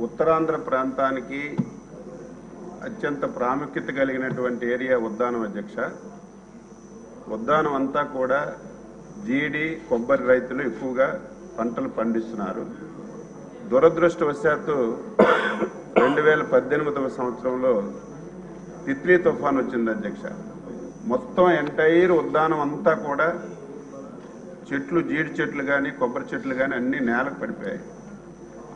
ఉత్తరాంధ్ర ప్రాంతానికి అత్యంత ప్రాముఖ్యత కలిగినటువంటి ఏరియా ఉద్దానం అధ్యక్ష. ఉద్దానం అంతా కూడా జీడి కొబ్బరి రైతులు ఎక్కువగా పంటలు పండిస్తున్నారు. దురదృష్టవశాత్తు 2018వ సంవత్సరంలో తిత్లీ తుఫాన్ వచ్చింది అధ్యక్ష. మొత్తం ఎంటైర్ ఉద్దానం అంతా కూడా చెట్లు, జీడి చెట్లు కానీ కొబ్బరి చెట్లు కానీ అన్ని నేలకు పడిపోయాయి.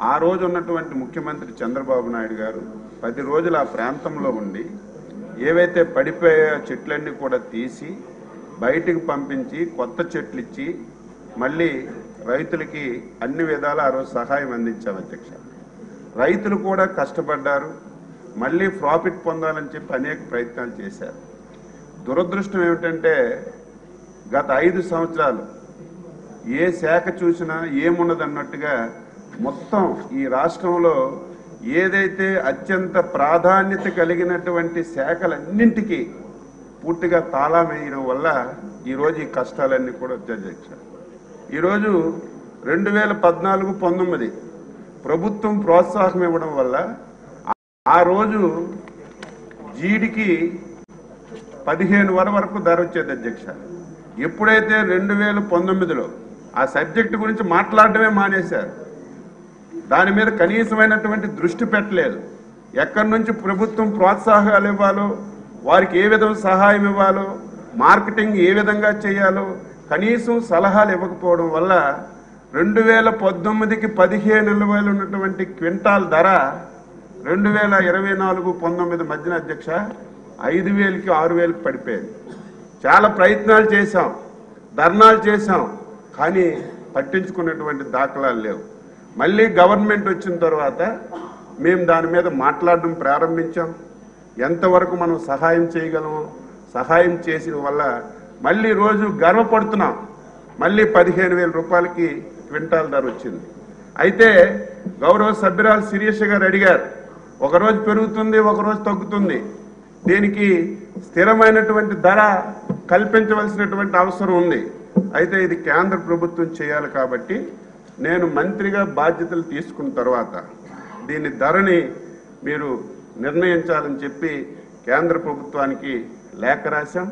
ఆ రోజు ఉన్నటువంటి ముఖ్యమంత్రి చంద్రబాబు నాయుడు గారు 10 రోజులు ఆ ప్రాంతంలో ఉండి ఏవైతే పడిపోయే చెట్లన్నీ కూడా తీసి బయటికి పంపించి కొత్త చెట్లు ఇచ్చి మళ్ళీ రైతులకి అన్ని విధాలా ఆ రోజు సహాయం అందించాం అధ్యక్ష. రైతులు కూడా కష్టపడ్డారు, మళ్ళీ ప్రాఫిట్ పొందాలని చెప్పి అనేక ప్రయత్నాలు చేశారు. దురదృష్టం ఏమిటంటే గత 5 సంవత్సరాలు ఏ శాఖ చూసినా ఏమున్నదన్నట్టుగా మొత్తం ఈ రాష్ట్రంలో ఏదైతే అత్యంత ప్రాధాన్యత కలిగినటువంటి శాఖలన్నింటికీ పూర్తిగా తాళం వేయడం వల్ల ఈరోజు ఈ కష్టాలన్నీ కూడా వచ్చాయి అధ్యక్ష. ఈరోజు 2014-19 ప్రభుత్వం ప్రోత్సాహం ఇవ్వడం వల్ల ఆ రోజు జీడికి 15 వరకు ధర వచ్చేది అధ్యక్ష. ఎప్పుడైతే 2019లో ఆ సబ్జెక్టు గురించి మాట్లాడటమే మానేశారు, దాని మీద కనీసమైనటువంటి దృష్టి పెట్టలేదు. ఎక్కడి నుంచి ప్రభుత్వం ప్రోత్సాహాలు ఇవ్వాలో, వారికి ఏ విధంగా సహాయం ఇవ్వాలో, మార్కెటింగ్ ఏ విధంగా చేయాలో కనీసం సలహాలు ఇవ్వకపోవడం వల్ల 2019కి 15,000 ఉన్నటువంటి క్వింటాల్ ధర 2024-19 మధ్యన అధ్యక్ష 5,000కి 6,000కి పడిపోయింది. చాలా ప్రయత్నాలు చేశాం, ధర్నాలు చేశాం, కానీ పట్టించుకున్నటువంటి దాఖలాలు లేవు. మళ్ళీ గవర్నమెంట్ వచ్చిన తర్వాత మేము దాని మీద మాట్లాడడం ప్రారంభించాం. ఎంతవరకు మనం సహాయం చేయగలమో సహాయం చేసిన వల్ల మళ్ళీ రోజు గర్వపడుతున్నాం. మళ్ళీ 15,000 రూపాయలకి క్వింటాల్ ధర వచ్చింది. అయితే గౌరవ సభ్యురాలు శిరీష గారు అడిగారు, ఒకరోజు పెరుగుతుంది ఒకరోజు తగ్గుతుంది, దీనికి స్థిరమైనటువంటి ధర కల్పించవలసినటువంటి అవసరం ఉంది. అయితే ఇది కేంద్ర ప్రభుత్వం చేయాలి కాబట్టి నేను మంత్రిగా బాధ్యతలు తీసుకున్న తర్వాత దీని ధరని మీరు నిర్ణయించాలని చెప్పి కేంద్ర ప్రభుత్వానికి లేఖ రాశాం.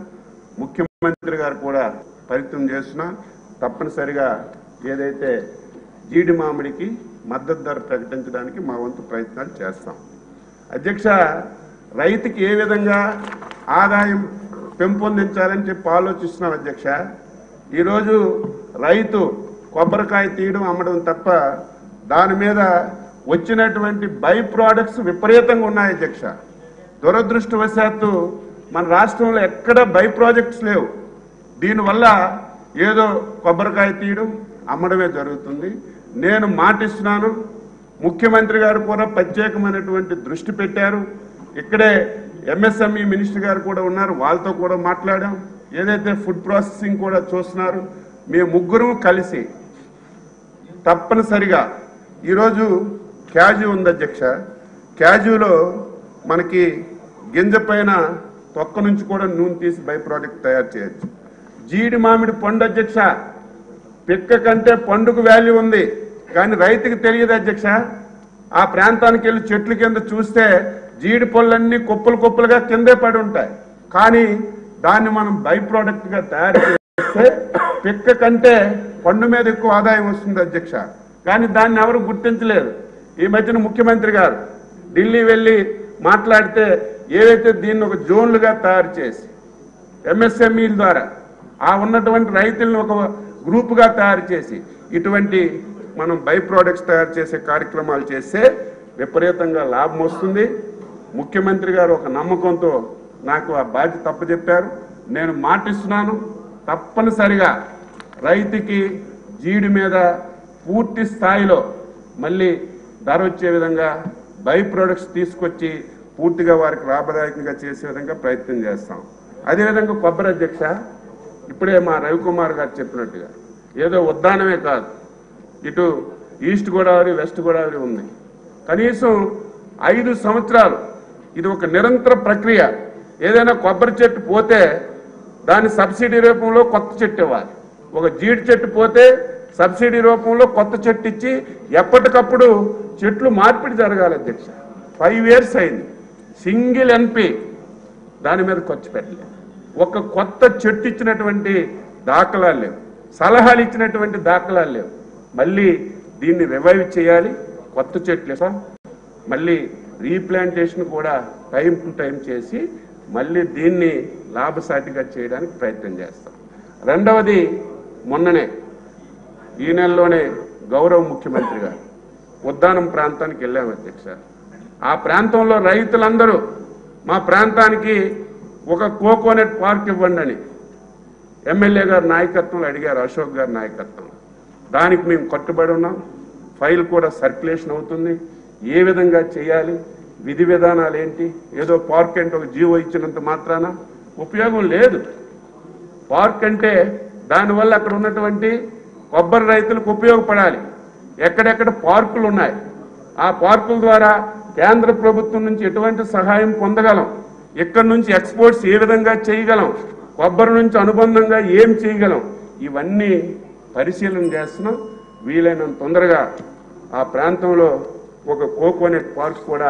ముఖ్యమంత్రి గారు కూడా ప్రయత్నం చేస్తున్నా తప్పనిసరిగా ఏదైతే జీడి మామిడికి మద్దతు ధర ప్రకటించడానికి మా వంతు ప్రయత్నాలు చేస్తాం అధ్యక్ష. రైతుకి ఏ విధంగా ఆదాయం పెంపొందించాలని చెప్పి ఆలోచిస్తున్నాం అధ్యక్ష. ఈరోజు రైతు కొబ్బరికాయ తీయడం అమ్మడం తప్ప దాని మీద వచ్చినటువంటి బై ప్రోడక్ట్స్ విపరీతంగా ఉన్నాయి అధ్యక్ష. దురదృష్టవశాత్తు మన రాష్ట్రంలో ఎక్కడ బై ప్రాజెక్ట్స్ లేవు. దీనివల్ల ఏదో కొబ్బరికాయ తీయడం అమ్మడమే జరుగుతుంది. నేను మాటిస్తున్నాను, ముఖ్యమంత్రి గారు కూడా ప్రత్యేకమైనటువంటి దృష్టి పెట్టారు. ఇక్కడే ఎంఎస్ఎంఈ మినిస్టర్ గారు కూడా ఉన్నారు, వాళ్ళతో కూడా మాట్లాడాం. ఏదైతే ఫుడ్ ప్రాసెసింగ్ కూడా చూస్తున్నారు, మేము ముగ్గురు కలిసి తప్పనిసరిగా ఈరోజు క్యాజు ఉంది అధ్యక్ష. క్యాజులో మనకి గింజ పైన తొక్క నుంచి కూడా నూనె తీసి బై ప్రోడక్ట్ తయారు చేయొచ్చు. జీడి మామిడి పండు అధ్యక్ష, పిక్క కంటే పండుగ వాల్యూ ఉంది, కానీ రైతుకి తెలియదు అధ్యక్ష. ఆ ప్రాంతానికి వెళ్ళి చెట్ల కింద చూస్తే జీడి పళ్ళన్నీ కుప్పలు కుప్పలుగా కిందే పడి ఉంటాయి, కానీ దాన్ని మనం బై ప్రోడక్ట్గా తయారు చేస్తే పిక్క కంటే పండు మీద ఎక్కువ ఆదాయం వస్తుంది అధ్యక్ష. కానీ దాన్ని ఎవరు గుర్తించలేదు. ఈ మధ్యన ముఖ్యమంత్రి గారు ఢిల్లీ వెళ్ళి మాట్లాడితే ఏవైతే దీన్ని ఒక జోన్లుగా తయారు చేసి ఎంఎస్ఎంఈల ద్వారా ఆ ఉన్నటువంటి రైతులను ఒక గ్రూపుగా తయారు చేసి ఇటువంటి మనం బై ప్రోడక్ట్స్ తయారు చేసే కార్యక్రమాలు చేస్తే విపరీతంగా లాభం వస్తుంది. ముఖ్యమంత్రి గారు ఒక నమ్మకంతో నాకు ఆ బాధ్యత తప్పచెప్పారు. నేను మాటిస్తున్నాను, తప్పనిసరిగా రైతుకి జీడి మీద పూర్తి స్థాయిలో మళ్ళీ ధర వచ్చే విధంగా బై ప్రొడక్ట్స్ తీసుకొచ్చి పూర్తిగా వారికి లాభదాయకంగా చేసే విధంగా ప్రయత్నం చేస్తాం. అదేవిధంగా కొబ్బరి అధ్యక్ష, ఇప్పుడే మా రవికుమార్ గారు చెప్పినట్టుగా ఏదో ఉద్దానమే కాదు, ఇటు ఈస్ట్ గోదావరి వెస్ట్ గోదావరి ఉంది. కనీసం 5 సంవత్సరాలు ఇది ఒక నిరంతర ప్రక్రియ. ఏదైనా కొబ్బరి చెట్టు పోతే దాని సబ్సిడీ రూపంలో కొత్త చెట్టు ఇవ్వాలి. ఒక జీడి చెట్టు పోతే సబ్సిడీ రూపంలో కొత్త చెట్టు ఇచ్చి ఎప్పటికప్పుడు చెట్లు మార్పిడి జరగాలి అధ్యక్ష. 5 years అయింది, సింగిల్ ఎన్పి దాని మీద ఖర్చు పెట్టలేదు. ఒక కొత్త చెట్టు ఇచ్చినటువంటి దాఖలాలు లేవు, సలహాలు ఇచ్చినటువంటి దాఖలాలు లేవు. మళ్ళీ దీన్ని రివైవ్ చేయాలి, కొత్త చెట్లు ఇస్తాం, మళ్ళీ రీప్లాంటేషన్ కూడా టైం టు టైం చేసి మళ్ళీ దీన్ని లాభసాటిగా చేయడానికి ప్రయత్నం చేస్తాం. రెండవది, మొన్ననే ఈ నెలలోనే గౌరవ ముఖ్యమంత్రి గారు ఉద్దానం ప్రాంతానికి వెళ్ళాము అధ్యక్ష. ఆ ప్రాంతంలో రైతులందరూ మా ప్రాంతానికి ఒక కోకోనట్ పార్క్ ఇవ్వండి అని ఎమ్మెల్యే గారి నాయకత్వంలో అడిగారు, అశోక్ గారి నాయకత్వం. దానికి మేము కట్టుబడి ఉన్నాం. ఫైల్ కూడా సర్క్యులేషన్ అవుతుంది. ఏ విధంగా చేయాలి, విధి విధానాలు ఏంటి, ఏదో పార్క్ అంటే ఒక జీవో ఇచ్చినంత మాత్రాన ఉపయోగం లేదు. పార్క్ అంటే దానివల్ల అక్కడ ఉన్నటువంటి కొబ్బరి రైతులకు ఉపయోగపడాలి. ఎక్కడెక్కడ పార్కులు ఉన్నాయి, ఆ పార్కుల ద్వారా కేంద్ర ప్రభుత్వం నుంచి ఎటువంటి సహాయం పొందగలం, ఇక్కడి నుంచి ఎక్స్పోర్ట్స్ ఏ విధంగా చేయగలం, కొబ్బరి నుంచి అనుబంధంగా ఏం చేయగలం, ఇవన్నీ పరిశీలన చేస్తున్నాం. వీలైనంత తొందరగా ఆ ప్రాంతంలో ఒక కోకోనట్ పార్క్ కూడా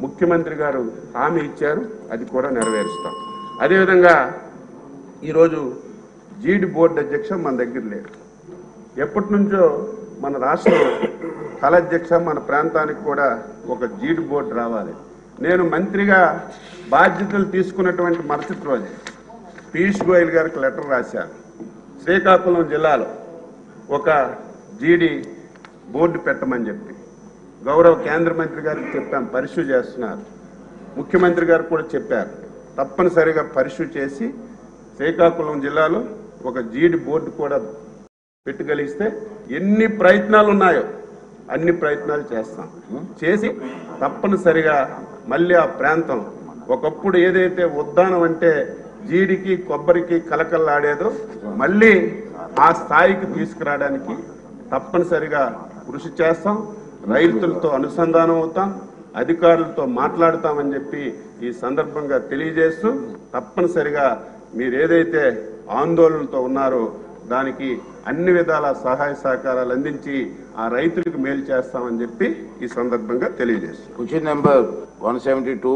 ముఖ్యమంత్రి గారు హామీ ఇచ్చారు, అది కూడా నెరవేరుస్తాం. అదేవిధంగా ఈరోజు జీడి బోర్డు అధ్యక్ష మన దగ్గర లేదు. ఎప్పటి నుంచో మన రాష్ట్రం కళ అధ్యక్ష, మన ప్రాంతానికి కూడా ఒక జీడి బోర్డు రావాలి. నేను మంత్రిగా బాధ్యతలు తీసుకున్నటువంటి మరుసటి రోజే పీయూష్ గోయల్ గారికి లెటర్ రాశాను. శ్రీకాకుళం జిల్లాలో ఒక జీడి బోర్డు పెట్టమని చెప్పి గౌరవ కేంద్ర మంత్రి గారికి చెప్పాం, పరిశు చేస్తున్నారు. ముఖ్యమంత్రి గారు కూడా చెప్పారు, తప్పనిసరిగా పరిశు చేసి శ్రీకాకుళం జిల్లాలో ఒక జీడి బోర్డు కూడా పెట్టగలిగిస్తే ఎన్ని ప్రయత్నాలు ఉన్నాయో అన్ని ప్రయత్నాలు చేస్తాం. చేసి తప్పనిసరిగా మళ్ళీ ఆ ప్రాంతం ఒకప్పుడు ఏదైతే ఉద్దానం అంటే జీడికి కొబ్బరికి కలకల్లాడేదో మళ్ళీ ఆ స్థాయికి తీసుకురావడానికి తప్పనిసరిగా కృషి చేస్తాం. రైతులతో అనుసంధానం అవుతాం, అధికారులతో మాట్లాడతామని చెప్పి ఈ సందర్భంగా తెలియజేస్తూ, తప్పనిసరిగా మీరు ఏదైతే ఆందోళనతో ఉన్నారో దానికి అన్ని విధాల సహాయ సహకారాలు అందించి ఆ రైతులకు మేలు చేస్తామని చెప్పి ఈ సందర్భంగా తెలియజేస్తాం. Question number 172